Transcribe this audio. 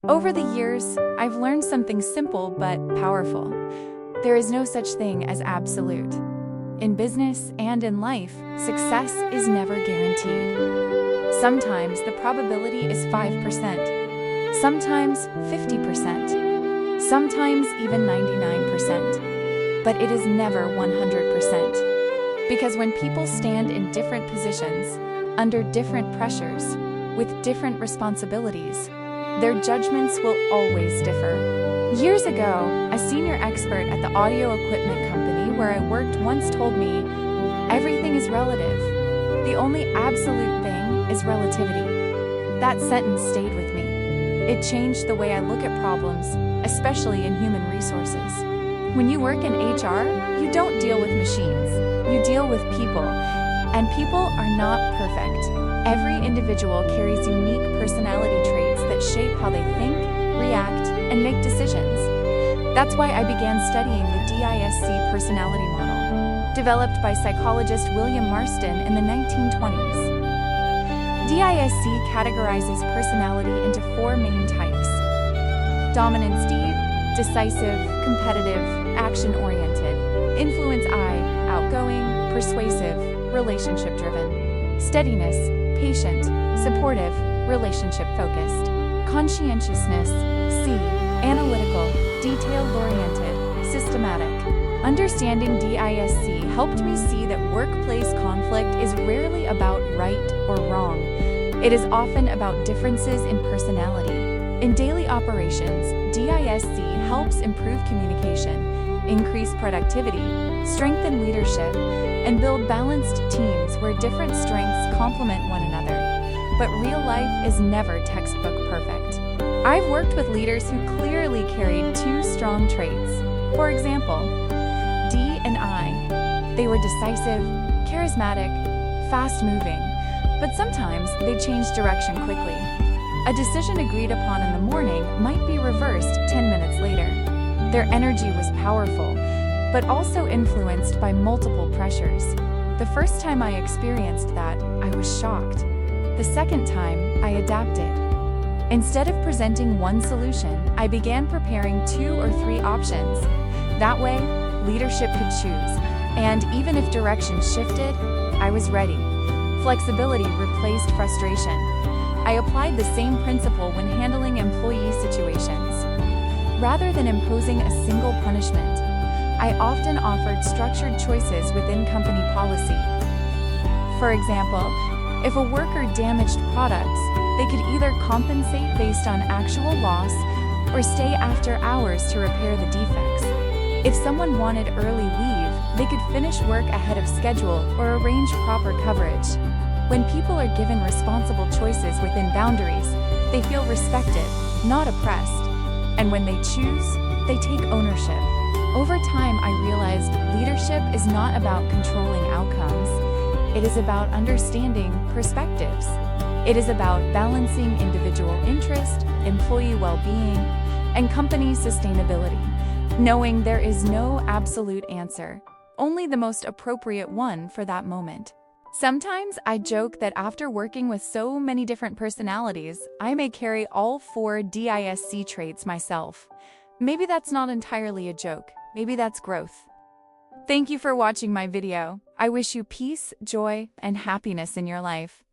Over the years, I've learned something simple but powerful. There is no such thing as absolute. In business and in life, success is never guaranteed. Sometimes the probability is 5%, sometimes 50%, sometimes even 99%. But it is never 100%. Because when people stand in different positions, under different pressures, with different responsibilities, their judgments will always differ. Years ago, a senior expert at the audio equipment company where I worked once told me, "Everything is relative. The only absolute thing is relativity." That sentence stayed with me. It changed the way I look at problems, especially in human resources. When you work in HR, you don't deal with machines. You deal with people, and people are not perfect. Every individual carries unique personality traits that shape how they think, react, and make decisions. That's why I began studying the DISC personality model, developed by psychologist William Marston in the 1920s. DISC categorizes personality into 4 main types: dominance D, decisive, competitive, action-oriented; influence I, outgoing, persuasive, relationship-driven; steadiness, patient, supportive, relationship-focused; conscientiousness, C, analytical, detail-oriented, systematic. Understanding DISC helped me see that workplace conflict is rarely about right or wrong. It is often about differences in personality. In daily operations, DISC helps improve communication, increase productivity, strengthen leadership, and build balanced teams where different strengths complement one another. But real life is never textbook perfect. I've worked with leaders who clearly carried 2 strong traits. For example, D and I. They were decisive, charismatic, fast-moving, but sometimes they changed direction quickly. A decision agreed upon in the morning might be reversed 10 minutes later. Their energy was powerful, but also influenced by multiple pressures. The first time I experienced that, I was shocked. The second time, I adapted. Instead of presenting one solution, I began preparing 2 or 3 options. That way, leadership could choose, and even if direction shifted, I was ready. Flexibility replaced frustration. I applied the same principle when handling employee situations. Rather than imposing a single punishment, I often offered structured choices within company policy. For example, if a worker damaged products, they could either compensate based on actual loss or stay after hours to repair the defects. If someone wanted early leave, they could finish work ahead of schedule or arrange proper coverage. When people are given responsible choices within boundaries, they feel respected, not oppressed. And when they choose, they take ownership. Over time, I realized leadership is not about controlling outcomes. It is about understanding perspectives. It is about balancing individual interest, employee well-being, and company sustainability, knowing there is no absolute answer, only the most appropriate one for that moment. Sometimes I joke that after working with so many different personalities, I may carry all 4 DISC traits myself. Maybe that's not entirely a joke. Maybe that's growth. Thank you for watching my video. I wish you peace, joy, and happiness in your life.